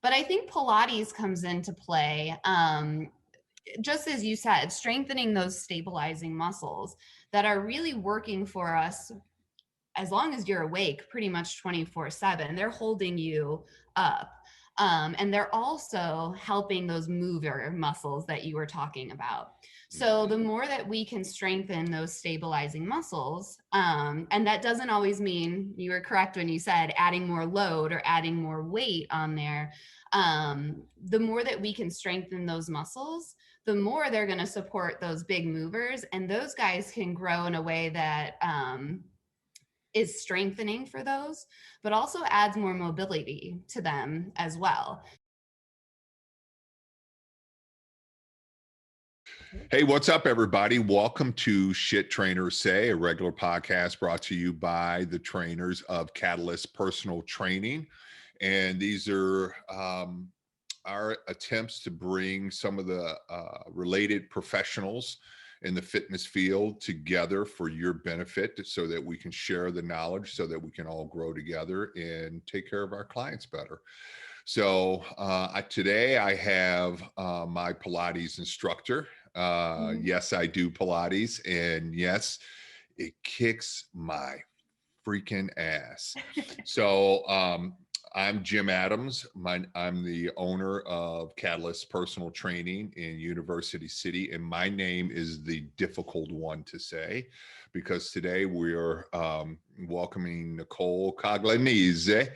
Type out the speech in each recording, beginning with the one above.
But I think Pilates comes into play, just as you said, strengthening those stabilizing muscles that are really working for us as long as you're awake, pretty much 24/7. They're holding you up. And they're also helping those mover muscles that you were talking about. So the more that we can strengthen those stabilizing muscles, and that doesn't always mean, you were correct when you said adding more load or adding more weight on there. The more that we can strengthen those muscles, the more they're going to support those big movers, and those guys can grow in a way that is strengthening for those, but also adds more mobility to them as well. Hey, what's up, everybody? Welcome to Shit Trainers Say, a regular podcast brought to you by the trainers of Catalyst Personal Training. And these are our attempts to bring some of the related professionals in the fitness field together for your benefit so that we can share the knowledge, so that we can all grow together and take care of our clients better. So today I have my Pilates instructor. Yes, I do Pilates, and yes, it kicks my freaking ass. So I'm Jim Adams. I'm the owner of Catalyst Personal Training in University City, and my name is the difficult one to say because today we're welcoming Nicole Coglianese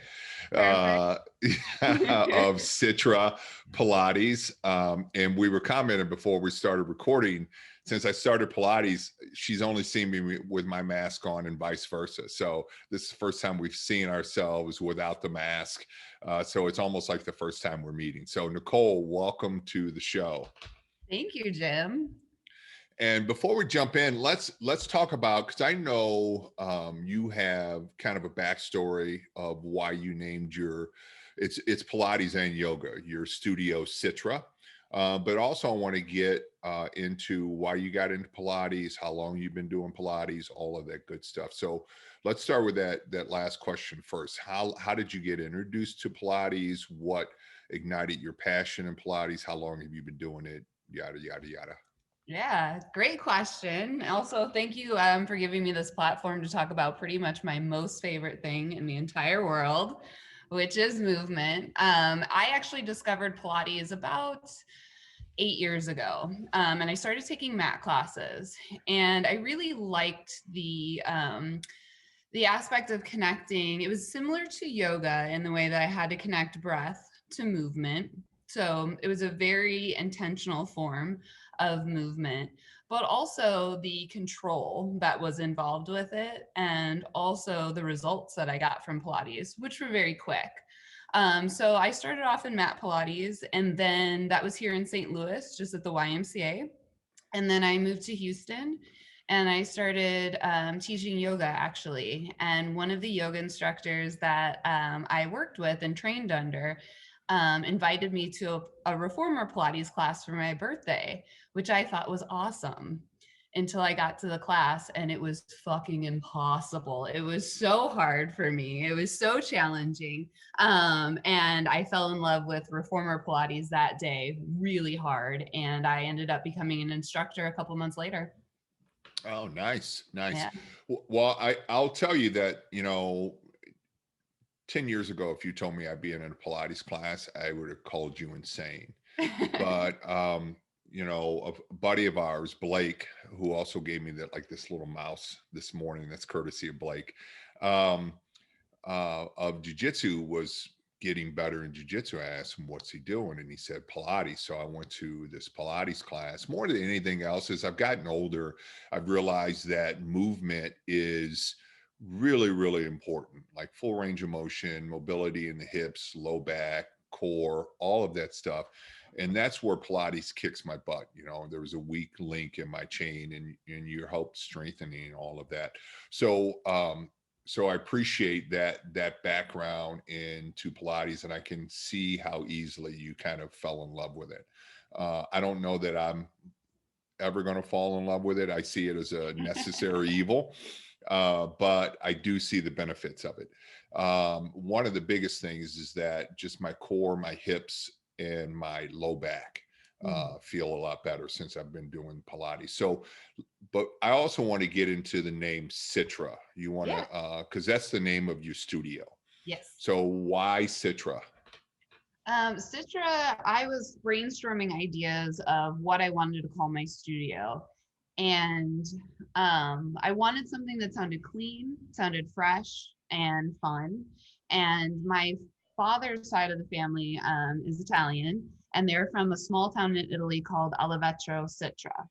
of Citra Pilates. And we were commenting before we started recording, since I started Pilates, she's only seen me with my mask on and vice versa. So this is the first time we've seen ourselves without the mask. So it's almost like the first time we're meeting. So Nicole, welcome to the show. Thank you, Jim. And before we jump in, let's talk about, because I know you have kind of a backstory of why you named it's Pilates and yoga, your studio Citra. But also I want to get into why you got into Pilates, how long you've been doing Pilates, all of that good stuff. So let's start with that last question first. How did you get introduced to Pilates? What ignited your passion in Pilates? How long have you been doing it? Yada, yada, yada. Yeah, great question. Also, thank you for giving me this platform to talk about pretty much my most favorite thing in the entire world, which is movement. I actually discovered Pilates about 8 years ago, and I started taking mat classes, and I really liked the aspect of connecting. It was similar to yoga in the way that I had to connect breath to movement. So it was a very intentional form of movement, but also the control that was involved with it, and also the results that I got from Pilates, which were very quick. So I started off in mat Pilates, and then that was here in St. Louis, just at the YMCA. And then I moved to Houston, and I started teaching yoga, actually. And one of the yoga instructors that I worked with and trained under invited me to a reformer Pilates class for my birthday, which I thought was awesome, until I got to the class, and it was fucking impossible. It was so hard for me. It was so challenging. And I fell in love with reformer Pilates that day really hard. And I ended up becoming an instructor a couple months later. Oh, nice. Yeah. Well, I'll tell you that, 10 years ago, if you told me I'd be in a Pilates class, I would have called you insane. But, a buddy of ours, Blake, who also gave me this little mouse this morning, that's courtesy of Blake, of jiu-jitsu, was getting better in jiu-jitsu. I asked him, what's he doing? And he said, Pilates. So I went to this Pilates class. More than anything else, as I've gotten older, I've realized that movement is really, really important, like full range of motion, mobility in the hips, low back, core, all of that stuff. And that's where Pilates kicks my butt. There was a weak link in my chain, and you helped strengthening all of that. So I appreciate that background into Pilates, and I can see how easily you kind of fell in love with it. I don't know that I'm ever going to fall in love with it. I see it as a necessary evil. but I do see the benefits of it. One of the biggest things is that just my core, my hips, and my low back feel a lot better since I've been doing Pilates. So, but I also want to get into the name Citra. You want Yeah. to, because that's the name of your studio. Yes. So why Citra? Citra, I was brainstorming ideas of what I wanted to call my studio. And I wanted something that sounded clean, sounded fresh, and fun. And my father's side of the family is Italian, and they're from a small town in Italy called Olivetro Citra.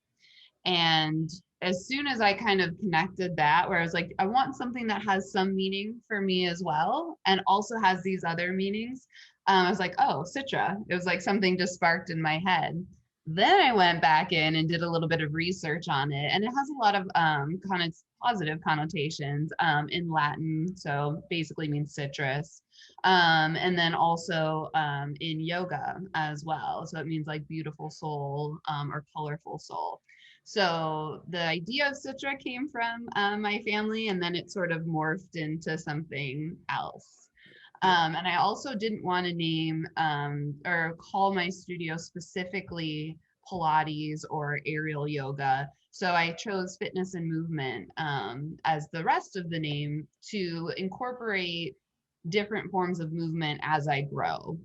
And as soon as I kind of connected that, where I was like, I want something that has some meaning for me as well, and also has these other meanings, I was like, oh, Citra. It was like something just sparked in my head. Then I went back in and did a little bit of research on it, and it has a lot of kind of positive connotations in Latin. So basically means citrus. And then also in yoga as well. So it means like beautiful soul or colorful soul. So the idea of Citra came from my family, and then it sort of morphed into something else. Yeah. And I also didn't want to name or call my studio specifically Pilates or aerial yoga. So I chose fitness and movement as the rest of the name to incorporate different forms of movement as I grow.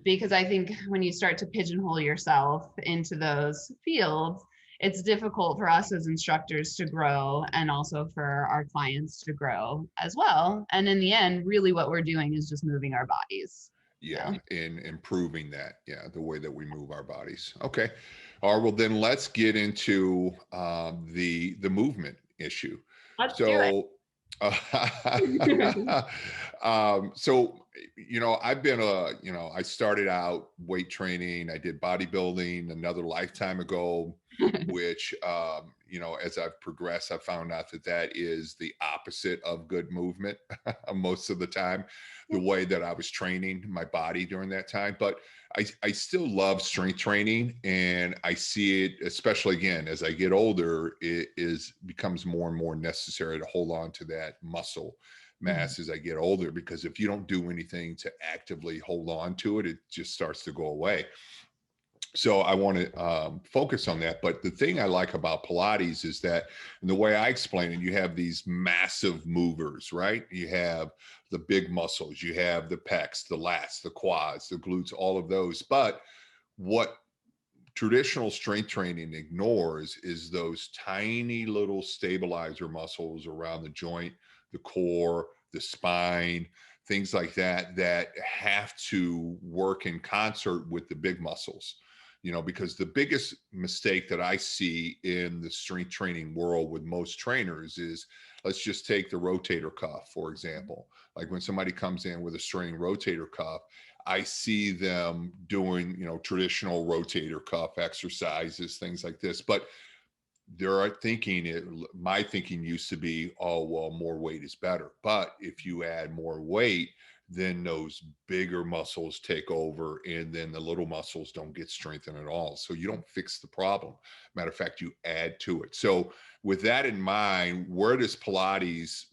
Because I think when you start to pigeonhole yourself into those fields, it's difficult for us as instructors to grow and also for our clients to grow as well. And in the end, really what we're doing is just moving our bodies. Yeah, So in improving that. Yeah, the way that we move our bodies. Okay. All right. Well, then let's get into the movement issue. let's do So, it. so I've been I started out weight training. I did bodybuilding another lifetime ago, which as I've progressed, I found out that that is the opposite of good movement most of the time, the way that I was training my body during that time. But I still love strength training, and I see it, especially again as I get older, it becomes more and more necessary to hold on to that muscle mass as I get older, because if you don't do anything to actively hold on to it, it just starts to go away. So I want to focus on that. But the thing I like about Pilates is that, and the way I explain it, you have these massive movers, right? You have the big muscles, you have the pecs, the lats, the quads, the glutes, all of those. But what traditional strength training ignores is those tiny little stabilizer muscles around the joint, the core, the spine, things like that, that have to work in concert with the big muscles. Because the biggest mistake that I see in the strength training world with most trainers is, let's just take the rotator cuff, for example. Like when somebody comes in with a strained rotator cuff, I see them doing, traditional rotator cuff exercises, things like this. But my thinking used to be, oh, well, more weight is better. But if you add more weight, then those bigger muscles take over, and then the little muscles don't get strengthened at all. So you don't fix the problem. Matter of fact, you add to it. So with that in mind, where does Pilates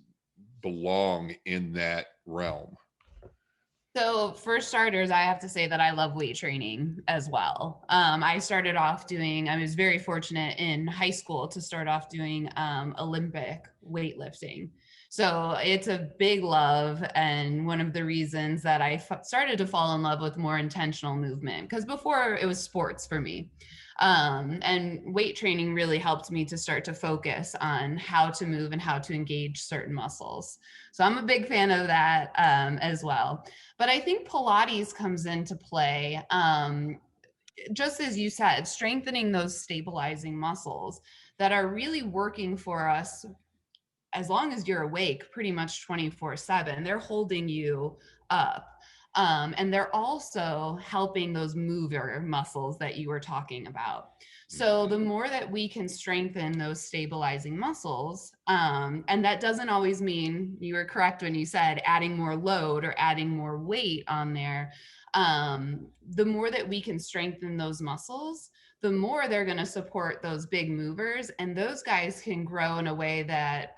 belong in that realm? So for starters, I have to say that I love weight training as well. I started off I was very fortunate in high school to start off doing Olympic weightlifting. So it's a big love, and one of the reasons that I started to fall in love with more intentional movement, because before it was sports for me. And weight training really helped me to start to focus on how to move and how to engage certain muscles. So I'm a big fan of that as well. But I think Pilates comes into play, just as you said, strengthening those stabilizing muscles that are really working for us as long as you're awake pretty much 24/7. They're holding you up. And they're also helping those mover muscles that you were talking about. So the more that we can strengthen those stabilizing muscles, and that doesn't always mean, you were correct when you said adding more load or adding more weight on there. The more that we can strengthen those muscles, the more they're going to support those big movers, and those guys can grow in a way that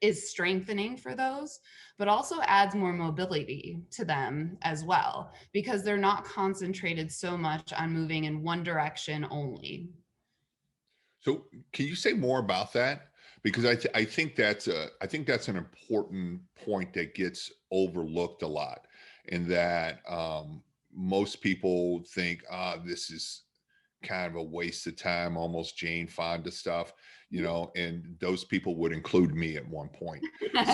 is strengthening for those, but also adds more mobility to them as well, because they're not concentrated so much on moving in one direction only. So can you say more about that? Because I think that's an important point that gets overlooked a lot, in that most people think, this is kind of a waste of time, almost Jane Fonda stuff, and those people would include me at one point.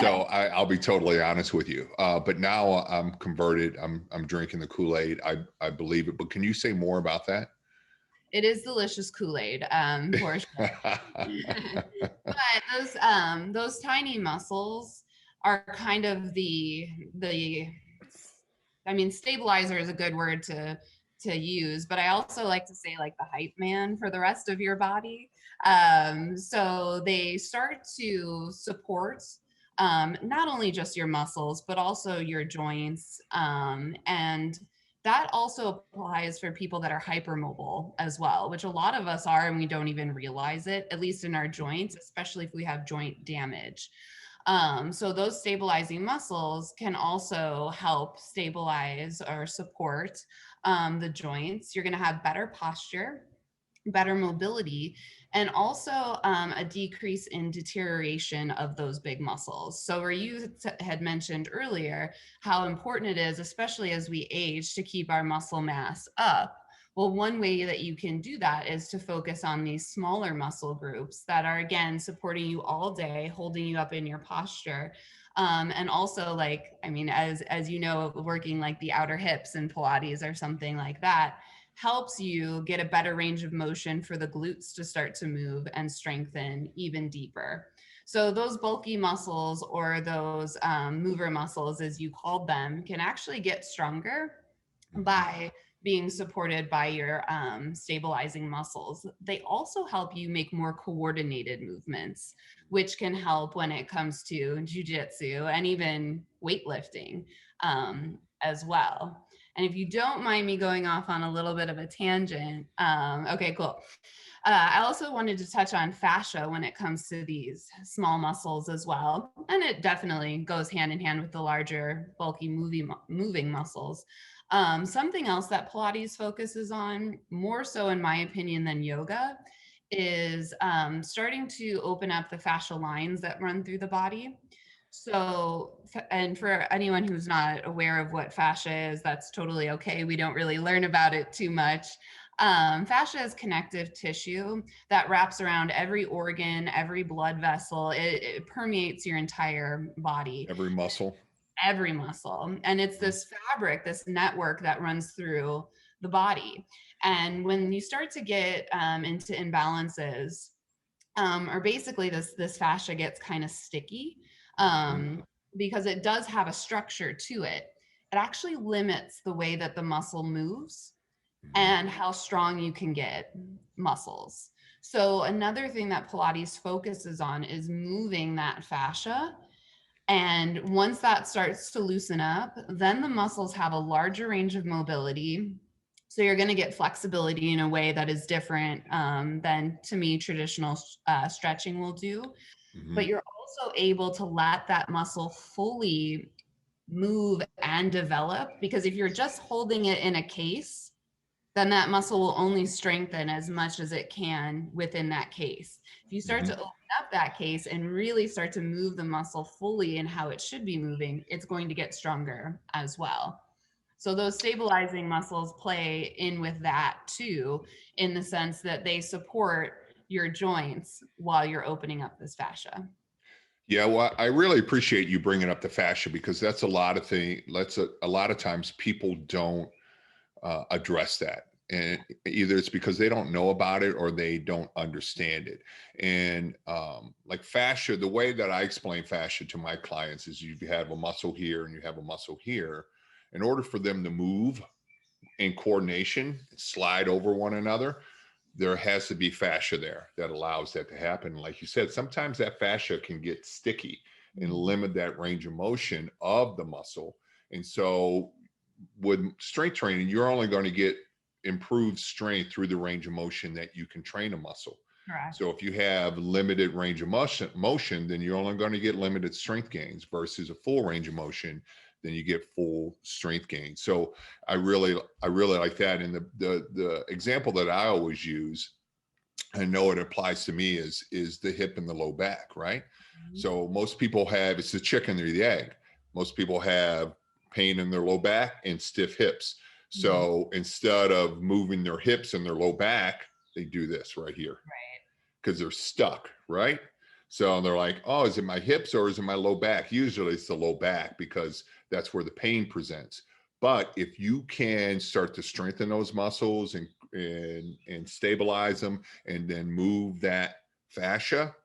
So I'll be totally honest with you. But now I'm converted. I'm drinking the Kool-Aid. I believe it. But can you say more about that? It is delicious Kool-Aid, for sure. But those tiny muscles are kind of I mean, stabilizer is a good word to use, but I also like to say like the hype man for the rest of your body. So they start to support not only just your muscles, but also your joints. And that also applies for people that are hypermobile as well, which a lot of us are, and we don't even realize it, at least in our joints, especially if we have joint damage. So those stabilizing muscles can also help stabilize or support the joints. You're going to have better posture, better mobility, and also a decrease in deterioration of those big muscles. So where you had mentioned earlier how important it is, especially as we age, to keep our muscle mass up. Well, one way that you can do that is to focus on these smaller muscle groups that are, again, supporting you all day, holding you up in your posture. And also, like, I mean, as you know, working like the outer hips in Pilates or something like that helps you get a better range of motion for the glutes to start to move and strengthen even deeper. So those bulky muscles, or those mover muscles, as you called them, can actually get stronger by being supported by your stabilizing muscles. They also help you make more coordinated movements, which can help when it comes to jujitsu and even weightlifting as well. And if you don't mind me going off on a little bit of a tangent, okay, cool. I also wanted to touch on fascia when it comes to these small muscles as well. And it definitely goes hand in hand with the larger, bulky moving muscles. Something else that Pilates focuses on, more so in my opinion than yoga, is starting to open up the fascial lines that run through the body. So, and for anyone who's not aware of what fascia is, that's totally okay. We don't really learn about it too much. Fascia is connective tissue that wraps around every organ, every blood vessel. It permeates your entire body. Every muscle. Every muscle. And it's this fabric, this network that runs through the body. And when you start to get into imbalances, or basically this fascia gets kind of sticky, because it does have a structure to it. It actually limits the way that the muscle moves and how strong you can get muscles. So another thing that Pilates focuses on is moving that fascia. And once that starts to loosen up, then the muscles have a larger range of mobility. So you're going to get flexibility in a way that is different than, to me, traditional stretching will do. But you're also able to let that muscle fully move and develop, because if you're just holding it in a case, then that muscle will only strengthen as much as it can within that case. If you start to open up that case and really start to move the muscle fully in how it should be moving, it's going to get stronger as well. So those stabilizing muscles play in with that too, in the sense that they support your joints while you're opening up this fascia. Yeah, well, I really appreciate you bringing up the fascia, because that's a lot of things. A lot of times people don't address that, and either it's because they don't know about it or they don't understand it. And like fascia, the way that I explain fascia to my clients is, you have a muscle here and you have a muscle here. In order for them to move in coordination, slide over one another, there has to be fascia there that allows that to happen. Like you said, sometimes that fascia can get sticky and limit that range of motion of the muscle. And so with strength training, you're only going to get improve strength through the range of motion that you can train a muscle. Correct. So if you have limited range of motion, then you're only going to get limited strength gains versus a full range of motion, then you get full strength gains. So I really like that. And the example that I always use, I know it applies to me, is the hip and the low back, right? Mhm. So most people have, it's the chicken or the egg. Most people have pain in their low back and stiff hips. Mhm. So instead of moving their hips and their low back, they do this right here Right. because they're stuck, right? So they're like, oh, is it my hips or is it my low back? Usually it's the low back because that's where the pain presents. But if you can start to strengthen those muscles and stabilize them and then move that fascia,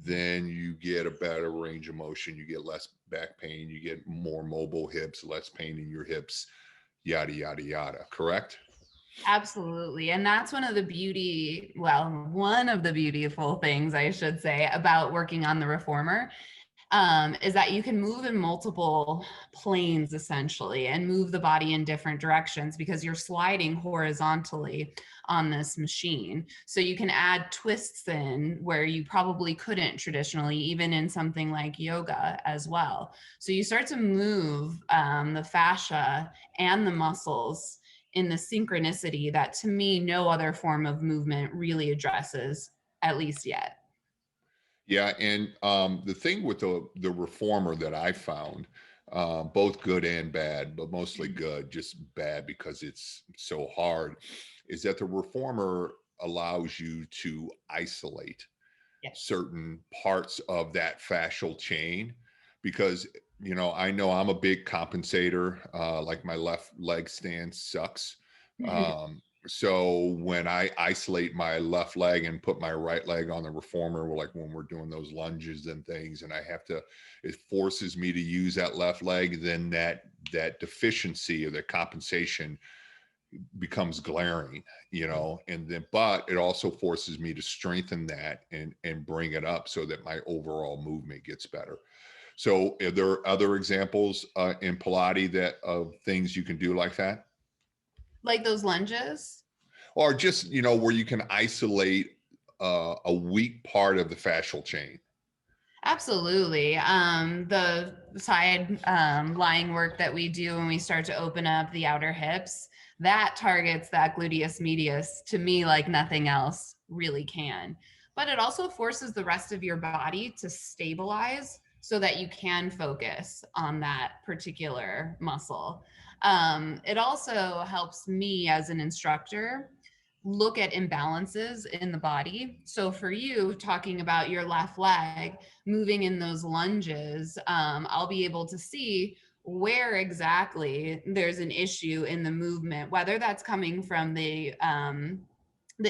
then you get a better range of motion. You get less back pain. You get more mobile hips, less pain in your hips, yada, yada, yada. Correct? Absolutely. And that's one of the one of the beautiful things I should say about working on the reformer, is that you can move in multiple planes essentially and move the body in different directions because you're sliding horizontally on this machine. So you can add twists in where you probably couldn't traditionally, even in something like yoga as well. So you start to move the fascia and the muscles in the synchronicity that to me, no other form of movement really addresses, at least yet. Yeah, and the thing with the reformer that I found, both good and bad, but mostly good, just bad because it's so hard, is that the reformer allows you to isolate Yes. certain parts of that fascial chain because I know I'm a big compensator, like my left leg stance sucks. So when I isolate my left leg and put my right leg on the reformer, like when we're doing those lunges and things, and it forces me to use that left leg, then that deficiency or the compensation becomes glaring, but it also forces me to strengthen that and bring it up so that my overall movement gets better. So are there other examples in Pilates that of things you can do like that? Like those lunges. Or just, where you can isolate a weak part of the fascial chain? Absolutely. The side lying work that we do when we start to open up the outer hips, that targets that gluteus medius to me like nothing else really can. But it also forces the rest of your body to stabilize so that you can focus on that particular muscle. It also helps me as an instructor look at imbalances in the body. So for you, talking about your left leg, moving in those lunges, I'll be able to see where exactly there's an issue in the movement, whether that's coming from the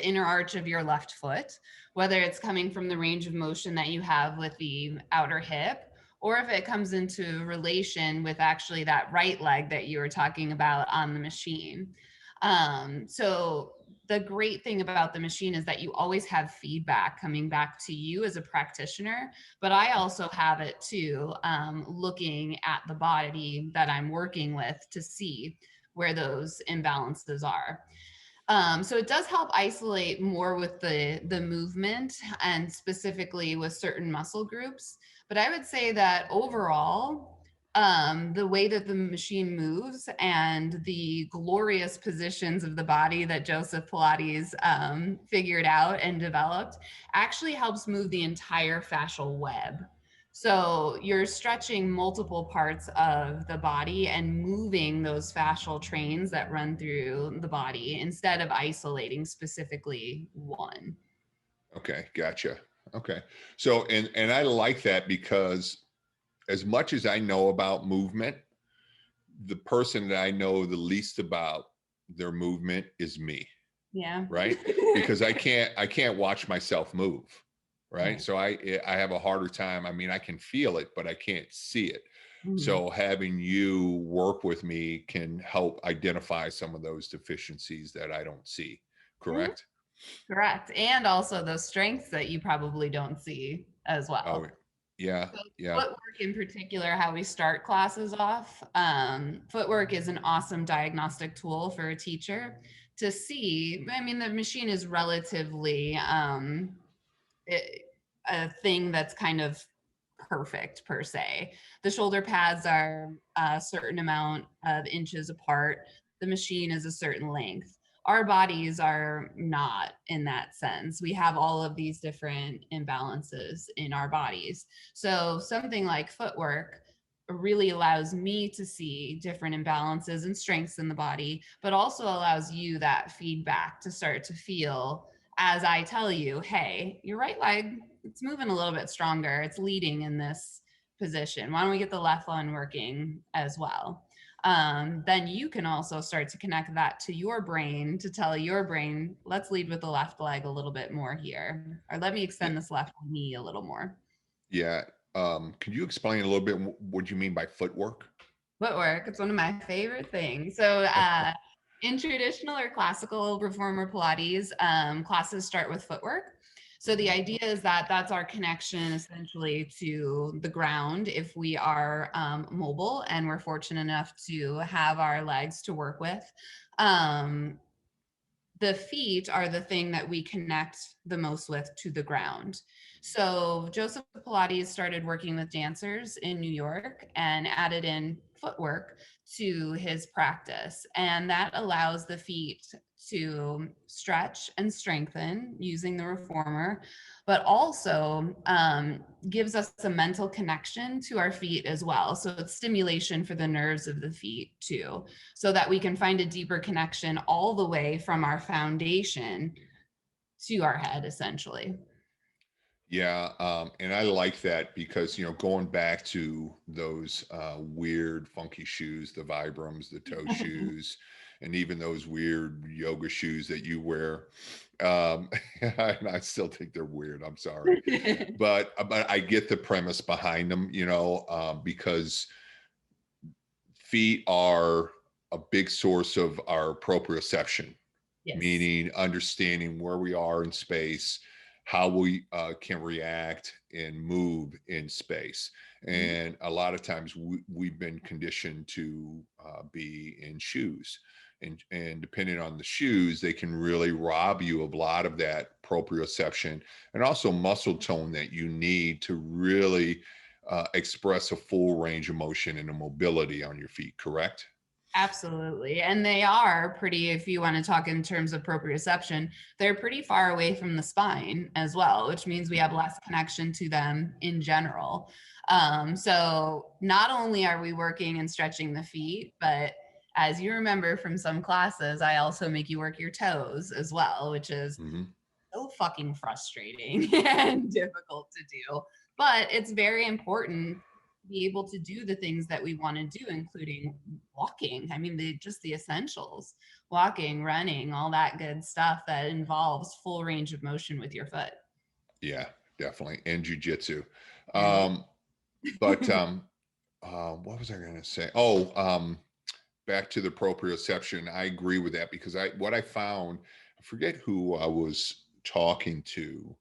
inner arch of your left foot, whether it's coming from the range of motion that you have with the outer hip, or if it comes into relation with actually that right leg that you were talking about on the machine. So the great thing about the machine is that you always have feedback coming back to you as a practitioner, but I also have it too, looking at the body that I'm working with to see where those imbalances are. So it does help isolate more with the movement and specifically with certain muscle groups. But I would say that overall, the way that the machine moves and the glorious positions of the body that Joseph Pilates figured out and developed actually helps move the entire fascial web. So you're stretching multiple parts of the body and moving those fascial trains that run through the body instead of isolating specifically one. Okay, gotcha. Okay. So and I like that because as much as I know about movement, the person that I know the least about their movement is me, Yeah. right? Because I can't watch myself move, right? Right. So I have a harder time. I mean, I can feel it, but I can't see it. Mhm. So having you work with me can help identify some of those deficiencies that I don't see. Mhm. Correct? Correct. And also those strengths that you probably don't see as Oh, well. Yeah. So Yeah. footwork in particular, how we start classes off, footwork is an awesome diagnostic tool for a teacher to see. I mean, the machine is relatively a thing that's kind of perfect per se. The shoulder pads are a certain amount of inches apart. The machine is a certain length. Our bodies are not in that sense. We have all of these different imbalances in our bodies. So something like footwork really allows me to see different imbalances and strengths in the body, but also allows you that feedback to start to feel as I tell you, hey, your right leg, it's moving a little bit stronger. It's leading in this position. Why don't we get the left one working as well? Then you can also start to connect that to your brain to tell your brain, let's lead with the left leg a little bit more here, or let me Yeah. extend this left knee a little more. Yeah. Can you explain a little bit what you mean by footwork? Footwork, it's one of my favorite things. So, in traditional or classical reformer Pilates, classes start with footwork. So the idea is that that's our connection essentially to the ground if we are mobile and we're fortunate enough to have our legs to work with. Um, the feet are the thing that we connect the most with to the ground. So Joseph Pilates started working with dancers in New York and added in footwork to his practice. And that allows the feet to stretch and strengthen using the reformer, but also gives us a mental connection to our feet as well. So it's stimulation for the nerves of the feet too, so that we can find a deeper connection all the way from our foundation to our head, essentially. Yeah, and I like that because going back to those weird, funky shoes, the Vibrams, the toe shoes, and even those weird yoga shoes that you wear. And I still think they're weird. I'm sorry, but I get the premise behind them. Because feet are a big source of our proprioception, Yes. meaning understanding where we are in space, how we can react and move in space. Mhm. And a lot of times we've been conditioned to be in shoes. And depending on the shoes, they can really rob you of a lot of that proprioception and also muscle tone that you need to really express a full range of motion and a mobility on your feet, correct? Absolutely. And they are pretty, if you want to talk in terms of proprioception, they're pretty far away from the spine as well, which means we have less connection to them in general. So not only are we working and stretching the feet, but as you remember from some classes, I also make you work your toes as well, which is Mhm. so fucking frustrating and difficult to do. But it's very important to be able to do the things that we want to do, including walking. I mean, just the essentials, walking, running, all that good stuff that involves full range of motion with your foot. Yeah, definitely. And jujitsu. And Um, but what was I going to say? Oh, back to the proprioception. I agree with that because what I found, I forget who I was talking to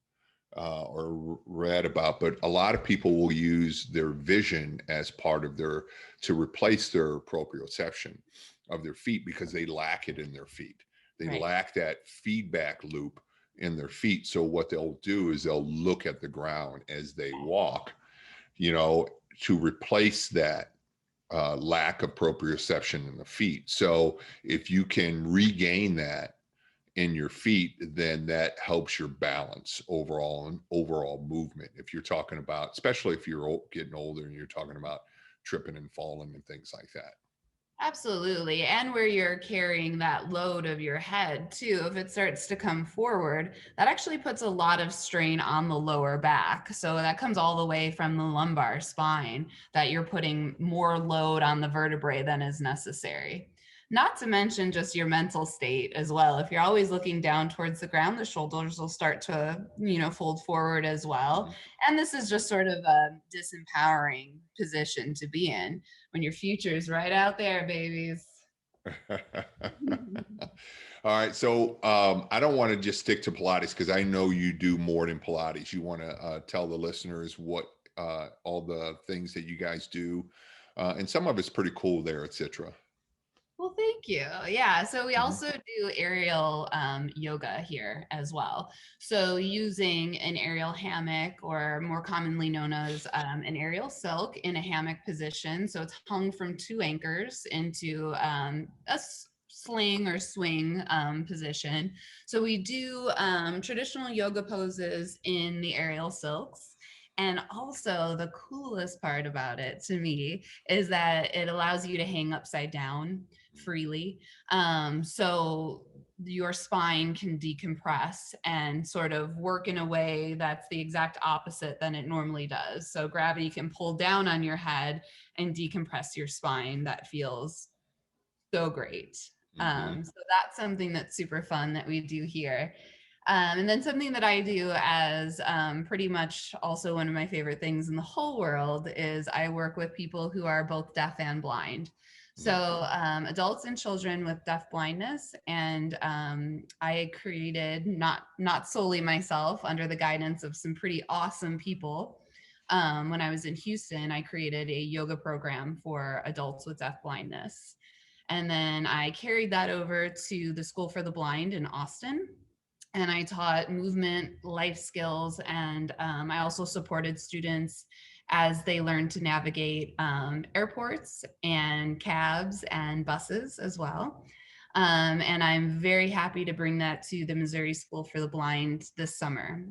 or read about, but a lot of people will use their vision as part of to replace their proprioception of their feet because they lack it in their feet. They right. lack that feedback loop in their feet. So what they'll do is they'll look at the ground as they walk, you know, to replace that lack of proprioception in the feet. So if you can regain that in your feet, then that helps your balance overall and overall movement. If you're talking about, especially if you're getting older and you're talking about tripping and falling and things like that. Absolutely. And where you're carrying that load of your head too, if it starts to come forward, that actually puts a lot of strain on the lower back. So that comes all the way from the lumbar spine, that you're putting more load on the vertebrae than is necessary. Not to mention just your mental state as well. If you're always looking down towards the ground, the shoulders will start to, fold forward as well. Mhm. And this is just sort of a disempowering position to be in when your future is right out there, babies. All right. So I don't want to just stick to Pilates because I know you do more than Pilates. You want to tell the listeners what all the things that you guys do. And some of it's pretty cool there at Citra. Well, thank you. Yeah. So we Mhm. also do aerial yoga here as well. So using an aerial hammock, or more commonly known as an aerial silk, in a hammock position. So it's hung from two anchors into sling or swing position. So we do traditional yoga poses in the aerial silks. And also, the coolest part about it to me is that it allows you to hang upside down freely. So your spine can decompress and sort of work in a way that's the exact opposite than it normally does. So gravity can pull down on your head and decompress your spine. That feels so great. Mhm. So that's something that's super fun that we do here. And then something that I do as pretty much also one of my favorite things in the whole world is I work with people who are both deaf and blind. Mhm. So adults and children with deaf blindness, and I created, not solely myself, under the guidance of some pretty awesome people. When I was in Houston, I created a yoga program for adults with deaf blindness. And then I carried that over to the School for the Blind in Austin. And I taught movement, life skills, and I also supported students as they learned to navigate airports and cabs and buses as well. And I'm very happy to bring that to the Missouri School for the Blind this summer,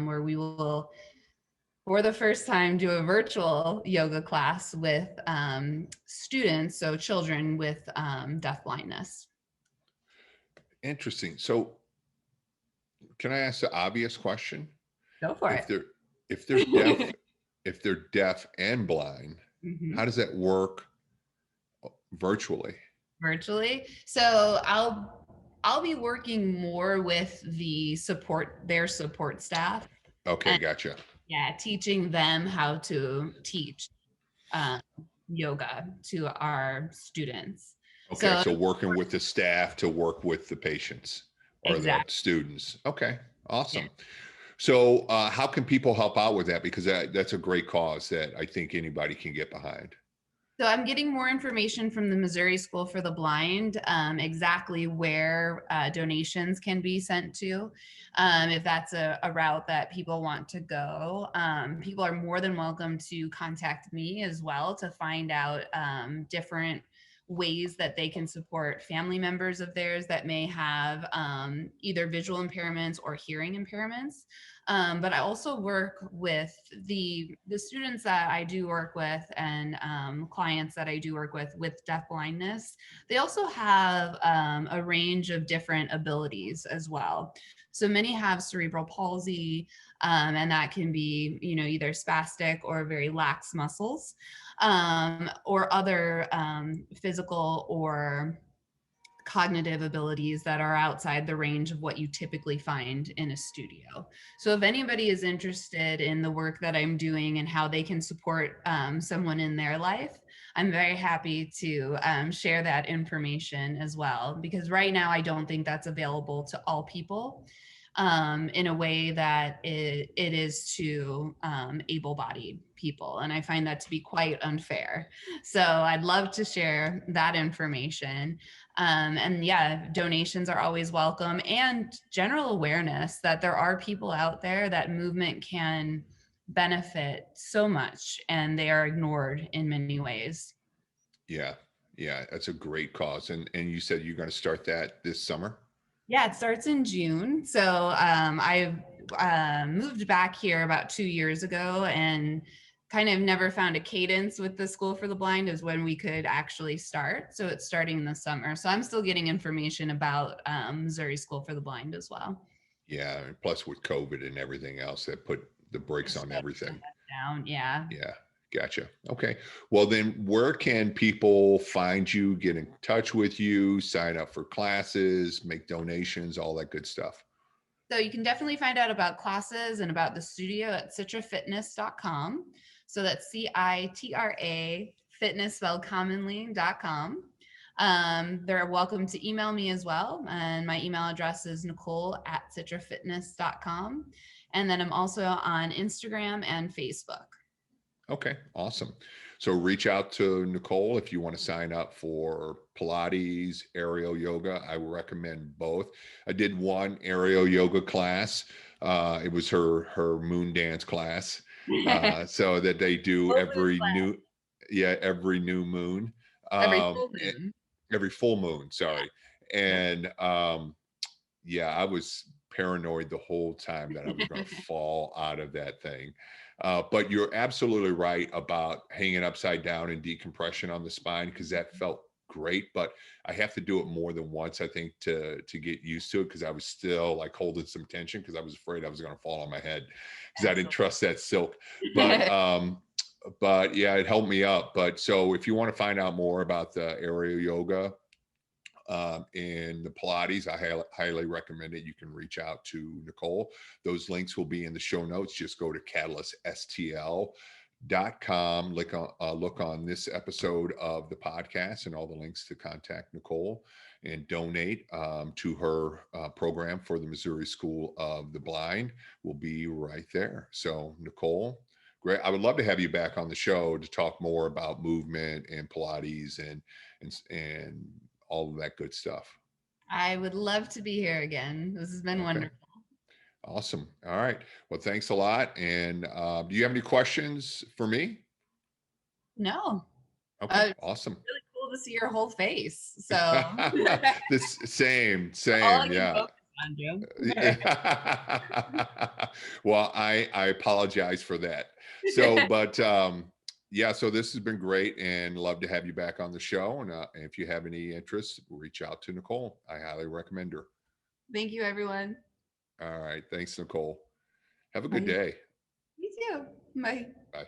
where we will, for the first time, do a virtual yoga class with students, so children with deaf blindness. Interesting. So, can I ask the obvious question? Go for If it. they're if they're deaf, if they're deaf and blind, how Mhm. does that work virtually? Virtually. So I'll be working more with their support staff, Okay, and gotcha. yeah, teaching them how to teach um, yoga to our students. Okay, So so working with the staff to work with the patients or the exactly. students. Okay, Yeah. awesome. So, how can people help out with that? Because that's a great cause that I think anybody can get behind. So I'm getting more information from the Missouri School for the Blind, exactly where donations can be sent to, if that's a route that people want to go. People are more than welcome to contact me as well to find out different ways that they can support family members of theirs that may have either visual impairments or hearing impairments. But I also work with the students that I do work with, and clients that I do work with deaf blindness. They also have a range of different abilities as well. So many have cerebral palsy, and that can be, either spastic or very lax muscles, or other physical or cognitive abilities that are outside the range of what you typically find in a studio. So if anybody is interested in the work that I'm doing and how they can support someone in their life, I'm very happy to share that information as well, because right now I don't think that's available to all people in a way that it is to able-bodied people. And I find that to be quite unfair. So I'd love to share that information. And yeah, donations are always welcome, and general awareness that there are people out there that movement can benefit so much and they are ignored in many ways. Yeah, yeah, that's a great cause. And you said you're going to start that this summer. Yeah, it starts in June. So I moved back here about 2 years ago and kind of never found a cadence with the School for the Blind as when we could actually start. So it's starting this summer. So I'm still getting information about Missouri School for the Blind as well. Yeah, and plus with COVID and everything else, that put the brakes Just on shut everything. down. Yeah. Yeah, gotcha. Okay. Well, then where can people find you, get in touch with you, sign up for classes, make donations, all that good stuff? So you can definitely find out about classes and about the studio at citrafitness.com. So that's CITRA fitness spelled commonly.com. They're welcome to email me as well. And my email address is Nicole at citrafitness.com. And then I'm also on Instagram and Facebook. Okay, awesome. So reach out to Nicole if you want to sign up for Pilates, aerial yoga. I would recommend both. I did one aerial yoga class. It was her moon dance class. So that they do Full moon class. every new moon, Every full e- moon. every full moon. Yeah. Sorry, Yeah. and yeah, I was paranoid the whole time that I was going to fall out of that thing. But you're absolutely right about hanging upside down and decompression on the spine because that felt great. But I have to do it more than once, I think, to get used to it because I was still like holding some tension because I was afraid I was going to fall on my head because I didn't Absolutely. trust that silk. But yeah, it helped me up. But so if you want to find out more about the aerial yoga, and the Pilates, I highly recommend it. You can reach out to Nicole. Those links will be in the show notes. Just go to catalyststl.com, look on this episode of the podcast and all the links to contact Nicole and donate to her program for the Missouri School of the Blind will be right there. So Nicole, great. I would love to have you back on the show to talk more about movement and Pilates and all of that good stuff. I would love to be here again. This has been Okay. wonderful. Awesome. All right. Well, thanks a lot. And do you have any questions for me? No, Okay. it's Awesome. really cool to see your whole face. So all This I same. can Yeah. focus on, Joe. Well, I apologize for that. So, but yeah, so this has been great and love to have you back on the show. And if you have any interest, reach out to Nicole. I highly recommend her. Thank you, everyone. All right. Thanks, Nicole. Have a good Bye. day. You too. Bye. Bye.